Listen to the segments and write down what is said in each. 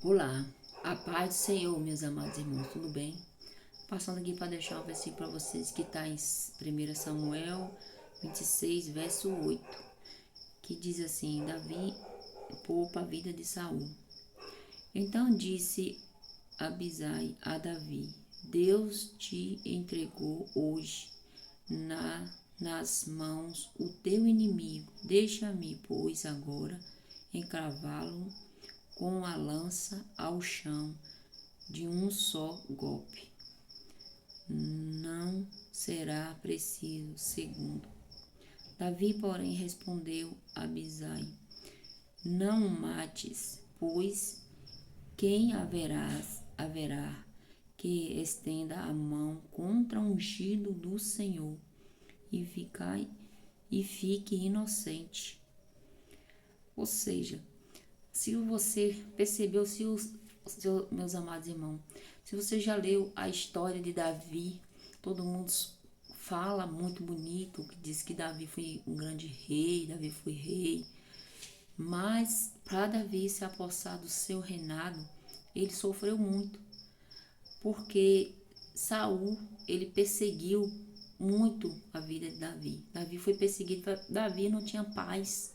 Olá, a paz do Senhor, meus amados irmãos, tudo bem? Passando aqui para deixar um versículo para vocês que está em 1 Samuel 26, verso 8, que diz assim: Davi poupa a vida de Saul. Então disse Abisai a Davi: Deus te entregou hoje nas mãos o teu inimigo. Deixa-me, pois, agora encravá-lo com a lança ao chão de um só golpe. Não será preciso segundo. Davi, porém, respondeu a Abisai: Não o mates, pois quem haverá que estenda a mão contra o ungido do Senhor e fique inocente. Ou seja, se você percebeu, meus amados irmãos, se você já leu a história de Davi, todo mundo fala muito bonito, que diz que Davi foi um grande rei, Davi foi rei, mas para Davi se apossar do seu reinado, ele sofreu muito, porque Saul, ele perseguiu muito a vida de Davi. Davi foi perseguido, Davi não tinha paz.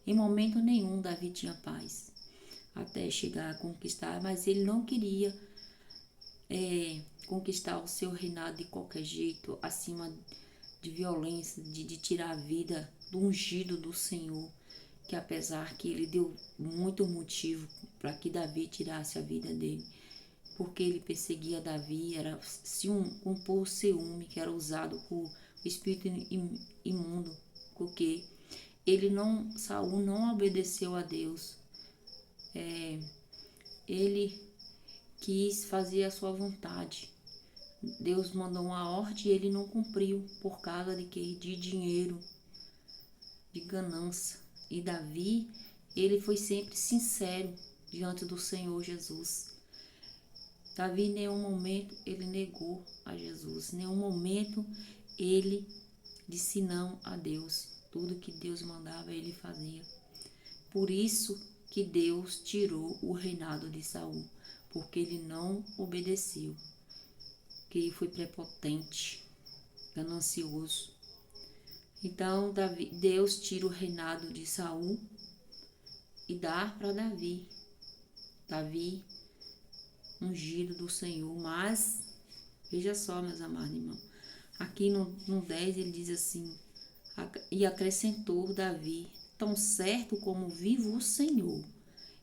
Em momento nenhum Davi tinha paz, até chegar a conquistar, mas ele não queria conquistar o seu reinado de qualquer jeito, acima de violência, de tirar a vida do ungido do Senhor, que apesar que ele deu muito motivo para que Davi tirasse a vida dele, porque ele perseguia Davi, era por ciúme que era usado por espírito imundo, porque Saul não obedeceu a Deus. Ele quis fazer a sua vontade. Deus mandou uma ordem e ele não cumpriu por causa de quê? De dinheiro, de ganância. E Davi, ele foi sempre sincero diante do Senhor Jesus. Davi, em nenhum momento, ele negou a Jesus. Em nenhum momento, ele disse não a Deus. Tudo que Deus mandava, ele fazia. Por isso que Deus tirou o reinado de Saul, porque ele não obedeceu, que ele foi prepotente, ganancioso. Então Deus tira o reinado de Saul e dá para Davi. Davi, ungido do Senhor. Mas, veja só, meus amados irmãos, aqui no 10 ele diz assim: E acrescentou Davi: Tão certo como vivo o Senhor,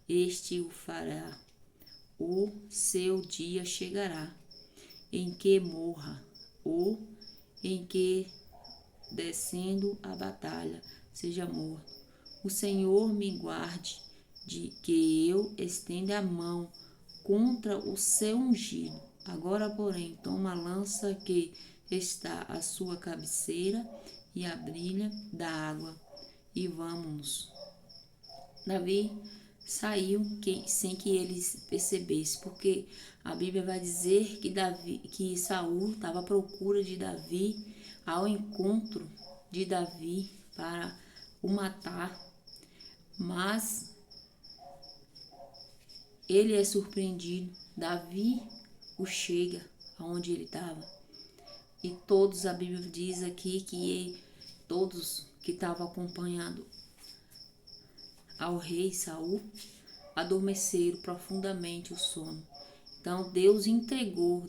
este o fará. O seu dia chegará, em que morra, ou em que, descendo a batalha, seja morto. O Senhor me guarde de que eu estenda a mão contra o seu ungido. Agora, porém, toma a lança que está à sua cabeceira e a brilha da água, e vamos. Davi saiu sem que eles percebessem, porque a Bíblia vai dizer que Saul estava à procura de Davi, ao encontro de Davi para o matar, mas ele é surpreendido. Davi o chega aonde ele estava, e todos, a Bíblia diz aqui que todos que estavam acompanhando ao rei Saul adormeceram profundamente o sono. Então Deus entregou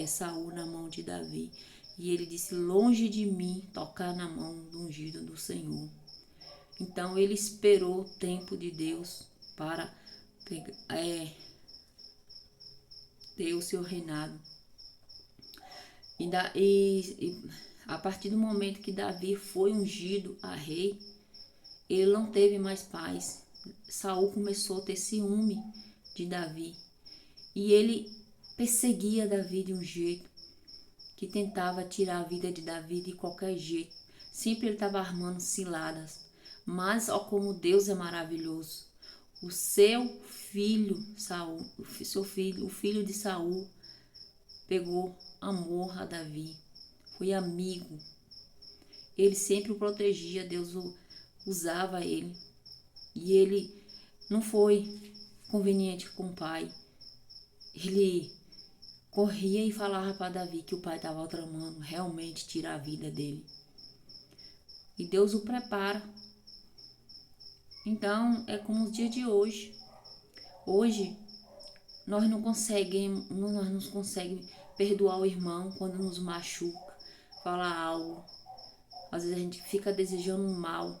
Saul na mão de Davi, e ele disse: longe de mim tocar na mão do ungido do Senhor. Então ele esperou o tempo de Deus para ter o seu reinado. E a partir do momento que Davi foi ungido a rei, ele não teve mais paz. Saul começou a ter ciúme de Davi, e ele perseguia Davi de um jeito que tentava tirar a vida de Davi de qualquer jeito. Sempre ele estava armando ciladas. Mas ó, como Deus é maravilhoso. O seu filho Saul, o filho de Saul, pegou amor a Davi, foi amigo. Ele sempre o protegia, Deus usava ele. E ele não foi conveniente com o pai, ele corria e falava para Davi que o pai estava tramando realmente tirar a vida dele. E Deus o prepara. Então, é como os dias de hoje. Hoje, nós não conseguimos perdoar o irmão quando nos machuca, fala algo. Às vezes a gente fica desejando um mal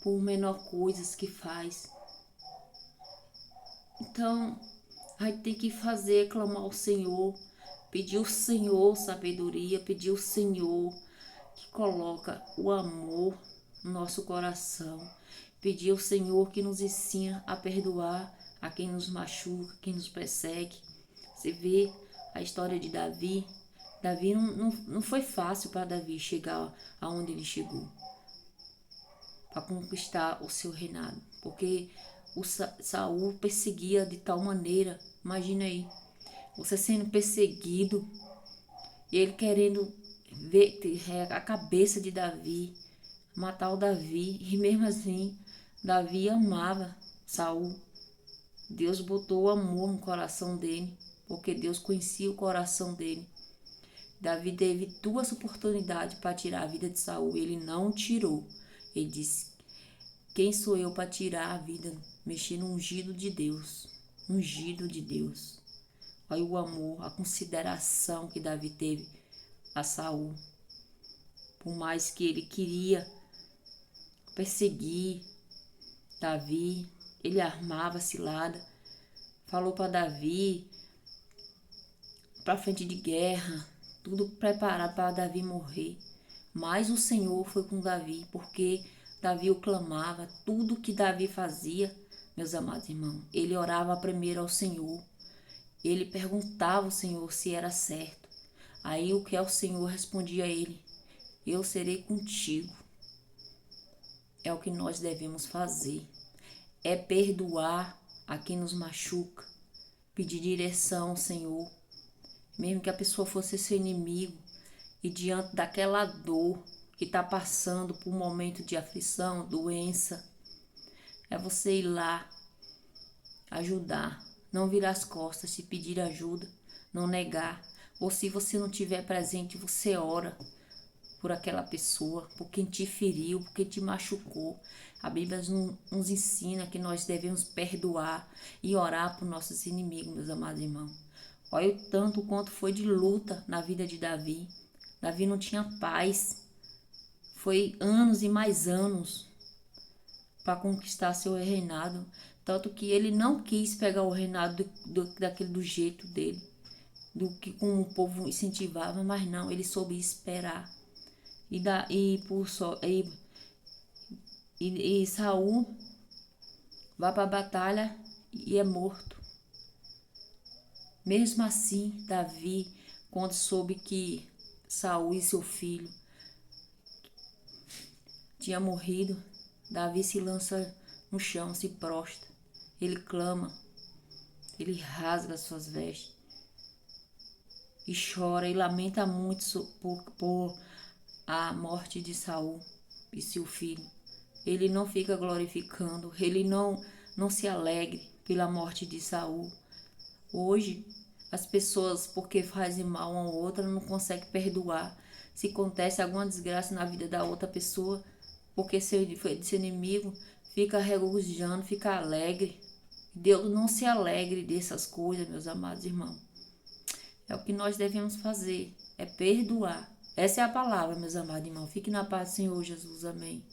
por menor coisas que faz. Então, a gente tem que fazer, clamar ao Senhor, pedir ao Senhor sabedoria, pedir ao Senhor que coloca o amor no nosso coração, pedir ao Senhor que nos ensina a perdoar a quem nos machuca, quem nos persegue. Você vê a história de Davi. Davi não foi fácil para Davi chegar aonde ele chegou, para conquistar o seu reinado, porque o Saul perseguia de tal maneira. Imagina aí, você sendo perseguido e ele querendo ver a cabeça de Davi, matar o Davi, e mesmo assim Davi amava Saul. Deus botou o amor no coração dele, porque Deus conhecia o coração dele. Davi teve duas oportunidades para tirar a vida de Saul, ele não tirou. Ele disse: quem sou eu para tirar a vida? Mexer no ungido de Deus. Ungido de Deus. Olha o amor, a consideração que Davi teve a Saul. Por mais que ele queria perseguir Davi, ele armava cilada. Falou para Davi, para frente de guerra, tudo preparado para Davi morrer. Mas o Senhor foi com Davi, porque Davi o clamava. Tudo que Davi fazia, meus amados irmãos, ele orava primeiro ao Senhor. Ele perguntava ao Senhor se era certo. Aí o que o Senhor respondia a ele: eu serei contigo. É o que nós devemos fazer. É perdoar a quem nos machuca. Pedir direção ao Senhor. Mesmo que a pessoa fosse seu inimigo. E diante daquela dor que está passando por um momento de aflição, doença, é você ir lá, ajudar, não virar as costas, se pedir ajuda, não negar. Ou se você não estiver presente, você ora por aquela pessoa, por quem te feriu, por quem te machucou. A Bíblia nos ensina que nós devemos perdoar e orar por nossos inimigos, meus amados irmãos. Olha o tanto quanto foi de luta na vida de Davi. Davi não tinha paz. Foi anos e mais anos para conquistar seu reinado. Tanto que ele não quis pegar o reinado do jeito dele, do que como o povo incentivava, mas não, ele soube esperar. E Saul vai para a batalha e é morto. Mesmo assim, Davi, quando soube que Saul e seu filho tinha morrido, Davi se lança no chão, se prostra. Ele clama, ele rasga suas vestes e chora e lamenta muito por a morte de Saul e seu filho. Ele não fica glorificando, ele não se alegre pela morte de Saul. Hoje, as pessoas, porque fazem mal uma ou outra, não conseguem perdoar. Se acontece alguma desgraça na vida da outra pessoa, porque foi de seu inimigo, fica regozijando, fica alegre. Deus não se alegre dessas coisas, meus amados irmãos. É o que nós devemos fazer, é perdoar. Essa é a palavra, meus amados irmãos. Fique na paz do Senhor Jesus. Amém.